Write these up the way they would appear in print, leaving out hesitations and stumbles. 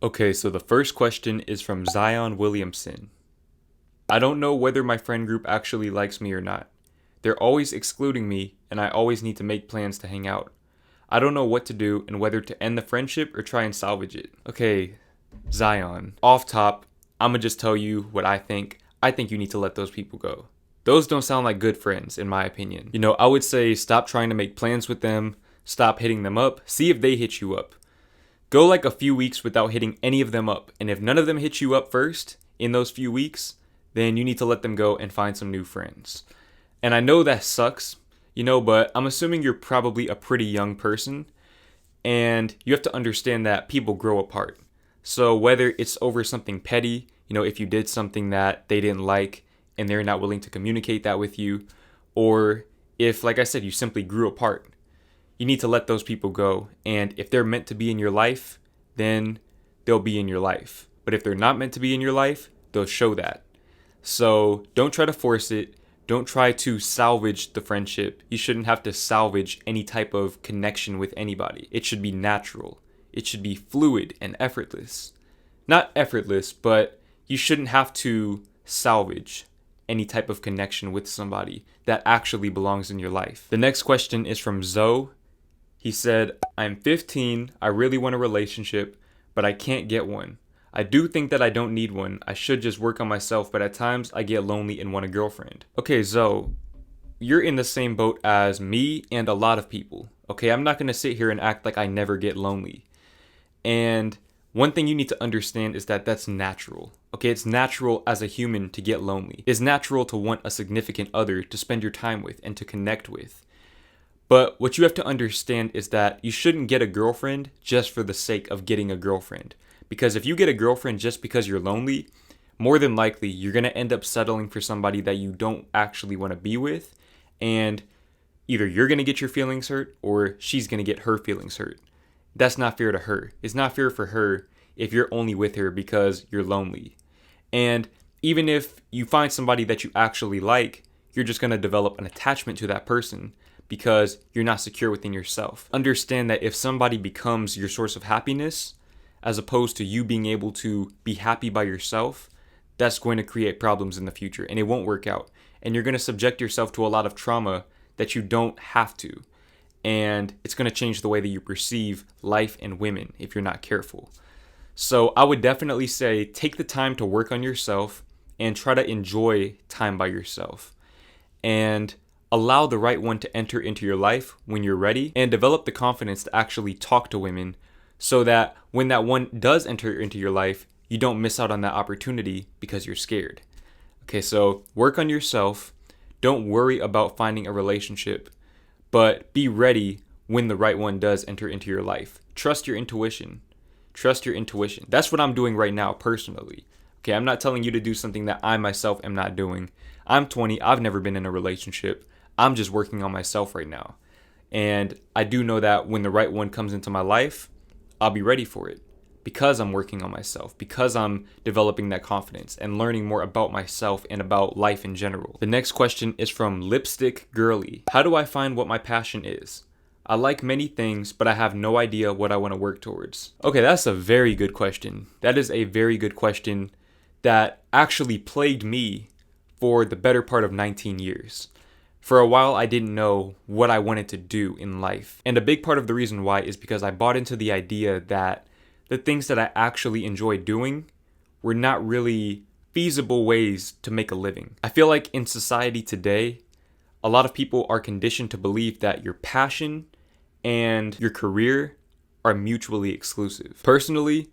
Okay, so the first question is from Zion Williamson. I don't know whether my friend group actually likes me or not. They're always excluding me, and I always need to make plans to hang out. I don't know what to do and whether to end the friendship or try and salvage it. Okay, Zion. Off top, I'ma just tell you what I think. I think you need to let those people go. Those don't sound like good friends, in my opinion. I would say stop trying to make plans with them, stop hitting them up, see if they hit you up. Go like a few weeks without hitting any of them up, and if none of them hit you up first in those few weeks, then you need to let them go and find some new friends. And I know that sucks, but I'm assuming you're probably a pretty young person, and you have to understand that people grow apart. So whether it's over something petty, if you did something that they didn't like and they're not willing to communicate that with you, or if, like I said, you simply grew apart, you need to let those people go. And if they're meant to be in your life, then they'll be in your life. But if they're not meant to be in your life, they'll show that. So don't try to force it. Don't try to salvage the friendship. You shouldn't have to salvage any type of connection with anybody. It should be natural. It should be fluid and effortless. Not effortless, but you shouldn't have to salvage any type of connection with somebody that actually belongs in your life. The next question is from Zoe. He said, I'm 15, I really want a relationship, but I can't get one. I do think that I don't need one. I should just work on myself, but at times I get lonely and want a girlfriend. Okay, Zoe, you're in the same boat as me and a lot of people. Okay, I'm not going to sit here and act like I never get lonely. And one thing you need to understand is that that's natural. Okay, it's natural as a human to get lonely. It's natural to want a significant other to spend your time with and to connect with. But what you have to understand is that you shouldn't get a girlfriend just for the sake of getting a girlfriend. Because if you get a girlfriend just because you're lonely, more than likely you're going to end up settling for somebody that you don't actually want to be with. And either you're going to get your feelings hurt or she's going to get her feelings hurt. That's not fair to her. It's not fair for her if you're only with her because you're lonely. And even if you find somebody that you actually like, you're just going to develop an attachment to that person because you're not secure within yourself. Understand that if somebody becomes your source of happiness, as opposed to you being able to be happy by yourself, that's going to create problems in the future and it won't work out. And you're going to subject yourself to a lot of trauma that you don't have to. And it's going to change the way that you perceive life and women if you're not careful. So I would definitely say take the time to work on yourself and try to enjoy time by yourself. And allow the right one to enter into your life when you're ready, and develop the confidence to actually talk to women so that when that one does enter into your life, you don't miss out on that opportunity because you're scared. Okay, so work on yourself. Don't worry about finding a relationship, but be ready when the right one does enter into your life. Trust your intuition. Trust your intuition. That's what I'm doing right now personally. Okay, I'm not telling you to do something that I myself am not doing. I'm 20. I've never been in a relationship. I'm just working on myself right now. And I do know that when the right one comes into my life, I'll be ready for it because I'm working on myself, because I'm developing that confidence and learning more about myself and about life in general. The next question is from Lipstick Girly. How do I find what my passion is? I like many things, but I have no idea what I want to work towards. Okay, that's a very good question. That is a very good question that actually plagued me for the better part of 19 years. For a while, I didn't know what I wanted to do in life. And a big part of the reason why is because I bought into the idea that the things that I actually enjoy doing were not really feasible ways to make a living. I feel like in society today, a lot of people are conditioned to believe that your passion and your career are mutually exclusive. Personally,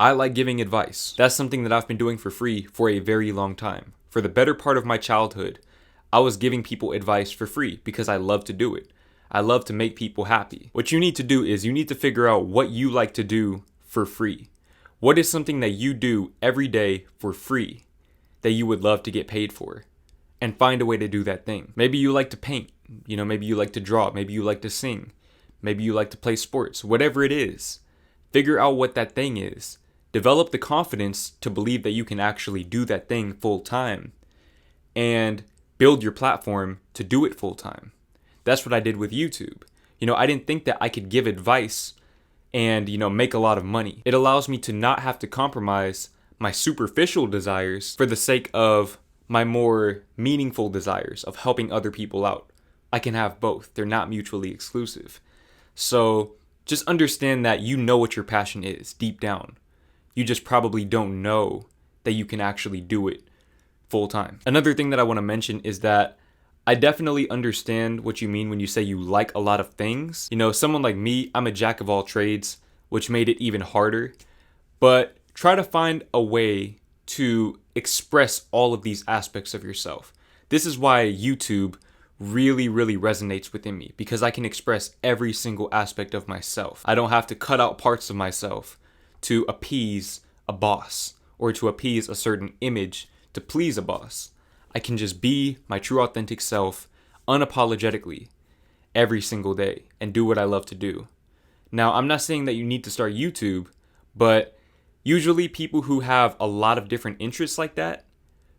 I like giving advice. That's something that I've been doing for free for a very long time. For the better part of my childhood, I was giving people advice for free because I love to do it. I love to make people happy. What you need to do is you need to figure out what you like to do for free. What is something that you do every day for free that you would love to get paid for? And find a way to do that thing. Maybe you like to paint. Maybe you like to draw. Maybe you like to sing. Maybe you like to play sports. Whatever it is, figure out what that thing is. Develop the confidence to believe that you can actually do that thing full time. And build your platform to do it full time. That's what I did with YouTube. I didn't think that I could give advice and, make a lot of money. It allows me to not have to compromise my superficial desires for the sake of my more meaningful desires of helping other people out. I can have both. They're not mutually exclusive. So just understand that you know what your passion is deep down. You just probably don't know that you can actually do it full time. Another thing that I want to mention is that I definitely understand what you mean when you say you like a lot of things. Someone like me, I'm a jack of all trades, which made it even harder. But try to find a way to express all of these aspects of yourself. This is why YouTube really, really resonates within me, because I can express every single aspect of myself. I don't have to cut out parts of myself to appease a boss or to appease a certain image to please a boss. I can just be my true authentic self unapologetically every single day and do what I love to do. Now, I'm not saying that you need to start YouTube, but usually people who have a lot of different interests like that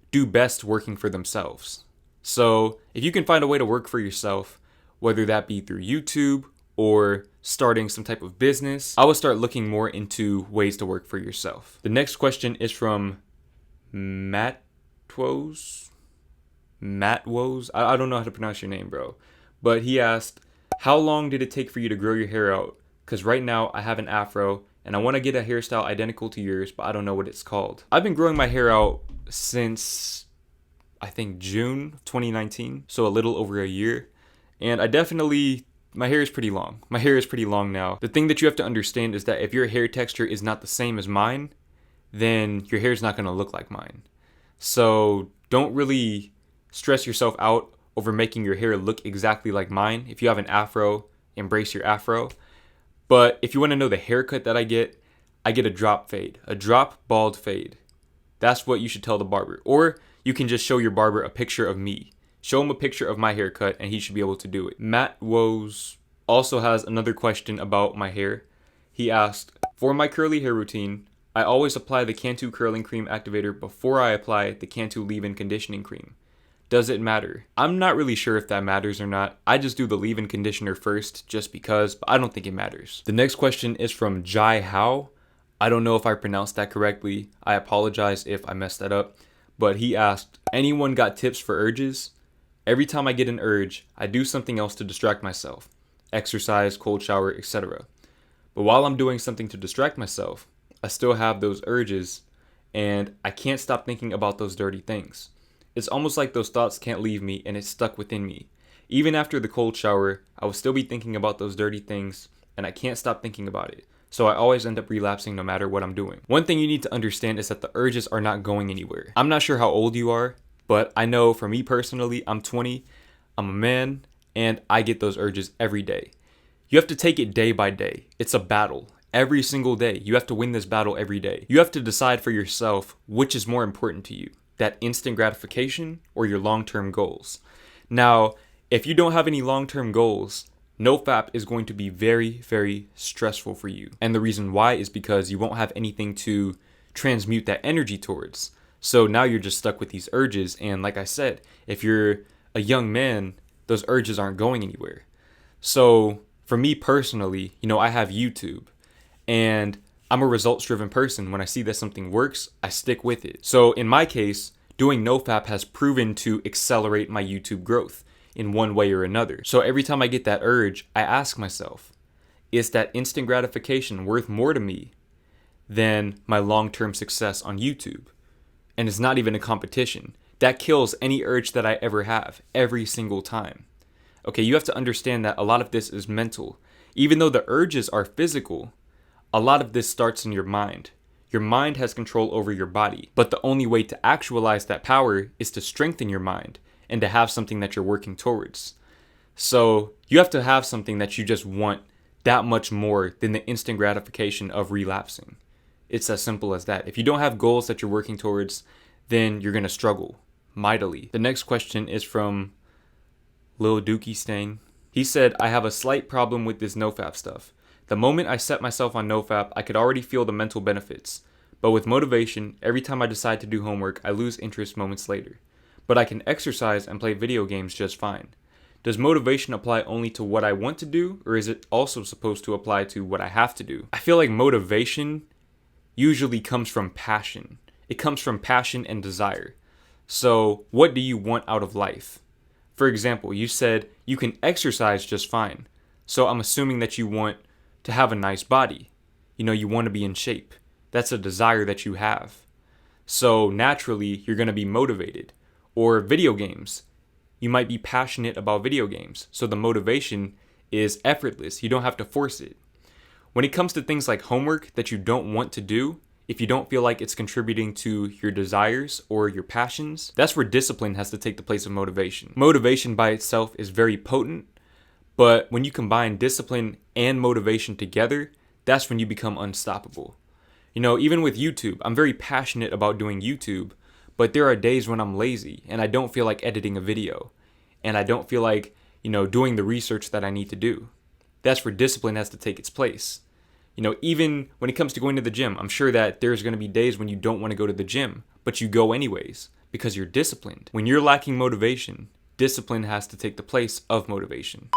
do best working for themselves. So if you can find a way to work for yourself, whether that be through YouTube or starting some type of business, I would start looking more into ways to work for yourself. The next question is from Matwoes. I don't know how to pronounce your name, bro. But he asked, how long did it take for you to grow your hair out? Because right now I have an afro and I want to get a hairstyle identical to yours, but I don't know what it's called. I've been growing my hair out since, I think, June 2019, so a little over a year. And my hair is pretty long. My hair is pretty long now. The thing that you have to understand is that if your hair texture is not the same as mine, then your hair is not going to look like mine. So don't really stress yourself out over making your hair look exactly like mine. If you have an afro, embrace your afro. But if you want to know the haircut that I get a drop fade, a drop bald fade. That's what you should tell the barber. Or you can just show your barber a picture of me. Show him a picture of my haircut and he should be able to do it. Matt Woes also has another question about my hair. He asked, for my curly hair routine, I always apply the Cantu curling cream activator before I apply the Cantu leave-in conditioning cream. Does it matter? I'm not really sure if that matters or not. I just do the leave-in conditioner first just because, but I don't think it matters. The next question is from Jai Hao. I don't know if I pronounced that correctly. I apologize if I messed that up. But he asked, anyone got tips for urges? Every time I get an urge, I do something else to distract myself. Exercise, cold shower, etc. But while I'm doing something to distract myself, I still have those urges and I can't stop thinking about those dirty things. It's almost like those thoughts can't leave me and it's stuck within me. Even after the cold shower, I will still be thinking about those dirty things and I can't stop thinking about it. So I always end up relapsing no matter what I'm doing. One thing you need to understand is that the urges are not going anywhere. I'm not sure how old you are, but I know for me personally, I'm 20, I'm a man, and I get those urges every day. You have to take it day by day. It's a battle. Every single day, you have to win this battle every day. You have to decide for yourself which is more important to you. That instant gratification or your long-term goals. Now, if you don't have any long-term goals, Nofap is going to be very, very stressful for you. And the reason why is because you won't have anything to transmute that energy towards. So now you're just stuck with these urges. And like I said, if you're a young man, those urges aren't going anywhere. So for me personally, I have YouTube and I'm a results-driven person. When I see that something works, I stick with it. So in my case, doing Nofap has proven to accelerate my YouTube growth in one way or another. So every time I get that urge, I ask myself, is that instant gratification worth more to me than my long-term success on YouTube? And it's not even a competition. That kills any urge that I ever have, every single time. Okay, you have to understand that a lot of this is mental. Even though the urges are physical, a lot of this starts in your mind. Your mind has control over your body, but the only way to actualize that power is to strengthen your mind and to have something that you're working towards. So you have to have something that you just want that much more than the instant gratification of relapsing. It's as simple as that. If you don't have goals that you're working towards, then you're going to struggle mightily. The next question is from Lil Dookie Stang. He said, I have a slight problem with this Nofap stuff. The moment I set myself on Nofap, I could already feel the mental benefits. But with motivation, every time I decide to do homework, I lose interest moments later. But I can exercise and play video games just fine. Does motivation apply only to what I want to do, or is it also supposed to apply to what I have to do? I feel like motivation usually comes from passion. It comes from passion and desire. So, what do you want out of life? For example, you said you can exercise just fine. So, I'm assuming that you want to have a nice body. You want to be in shape. That's a desire that you have. So, naturally, you're going to be motivated. Or video games. You might be passionate about video games. So, the motivation is effortless. You don't have to force it. When it comes to things like homework that you don't want to do, if you don't feel like it's contributing to your desires or your passions, that's where discipline has to take the place of motivation. Motivation by itself is very potent, but when you combine discipline and motivation together, that's when you become unstoppable. Even with YouTube, I'm very passionate about doing YouTube, but there are days when I'm lazy and I don't feel like editing a video, and I don't feel like, doing the research that I need to do. That's where discipline has to take its place. Even when it comes to going to the gym, I'm sure that there's going to be days when you don't want to go to the gym, but you go anyways because you're disciplined. When you're lacking motivation, discipline has to take the place of motivation.